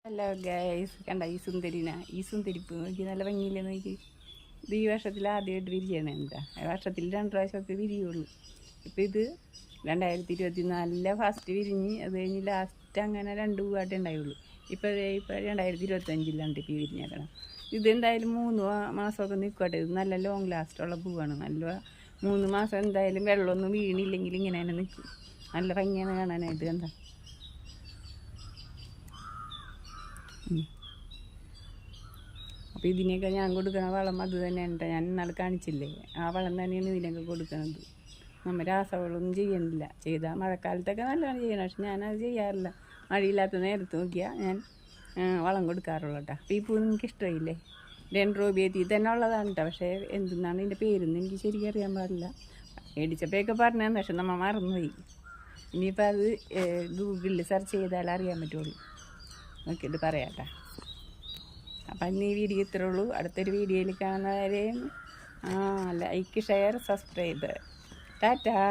Hello guys, കണ്ട ഈ സുന്ദരിന, ഈ സുന്ദരിപ്പ് നോക്കി നല്ല ഭംഗിയില്ലേ നോക്കി. ഇത് ഈ വർഷത്തിൽ ആദ്യമായിട്ട് വിരിയണം. എന്താ വർഷത്തിൽ 2 പ്രാവശ്യമൊക്കെ വിരിയുള്ളൂ. ഇപ്പം ഇത് 2024 ഫസ്റ്റ് വിരിഞ്ഞ് അത് കഴിഞ്ഞ് ലാസ്റ്റ് അങ്ങനെ 2 പൂവായിട്ടേ ഉണ്ടായുള്ളൂ. ഇപ്പോൾ 2025 ഇപ്പോൾ വിരിഞ്ഞേക്കണം. ഇതെന്തായാലും 3 മാസമൊക്കെ നിൽക്കട്ടെ. ഇത് നല്ല ലോങ് ലാസ്റ്റുള്ള പൂവാണ്. നല്ല 3 മാസം എന്തായാലും വെള്ളമൊന്നും വീണില്ലെങ്കിൽ ഇങ്ങനെ തന്നെ നിൽക്കും. നല്ല ഭംഗിയാണ് കാണാനായിട്ട്. എന്താ അപ്പോൾ ഇതിനെയൊക്കെ ഞാൻ കൊടുക്കുന്ന വളം അത് തന്നെയാണ്. ഞാൻ ഇന്നാൾ കാണിച്ചില്ലേ, ആ വളം തന്നെയാണ് ഇതിനൊക്കെ കൊടുക്കുന്നത്. നമ്മൾ രാസവളമൊന്നും ചെയ്യണില്ല. ചെയ്താൽ മഴക്കാലത്തൊക്കെ നല്ലതാണ് ചെയ്യണം, പക്ഷെ ഞാനത് ചെയ്യാറില്ല. മഴയില്ലാത്ത നേരത്ത് നോക്കിയാൽ ഞാൻ വളം കൊടുക്കാറുള്ളൂ കേട്ടോ. അപ്പോൾ ഈ പൂ നിങ്ങൾക്ക് ഇഷ്ടമായില്ലേ? ഡെൻഡ്രോബിയത്തിൽ തന്നെ ഉള്ളതാണ് കേട്ടോ. പക്ഷേ എന്തെന്നാണ് ഇതിൻ്റെ പേരൊന്നും എനിക്ക് ശരിക്കും അറിയാൻ പാടില്ല. മേടിച്ചപ്പോഴൊക്കെ പറഞ്ഞതാണ്, പക്ഷെ നമ്മൾ മറന്നുപോയി. ഇനിയിപ്പോൾ അത് ഗൂഗിളിൽ സെർച്ച് ചെയ്താൽ അറിയാൻ പറ്റുള്ളൂ. നോക്കിയിട്ട് പറയാം കേട്ടോ. അപ്പം ഇന്ന് ഈ വീഡിയോ ഇത്രേ ഉള്ളൂ. അടുത്തൊരു വീഡിയോയിൽ കാണുന്നവരെയും ലൈക്ക്, ഷെയർ, സബ്സ്ക്രൈബ്. ടാറ്റാ.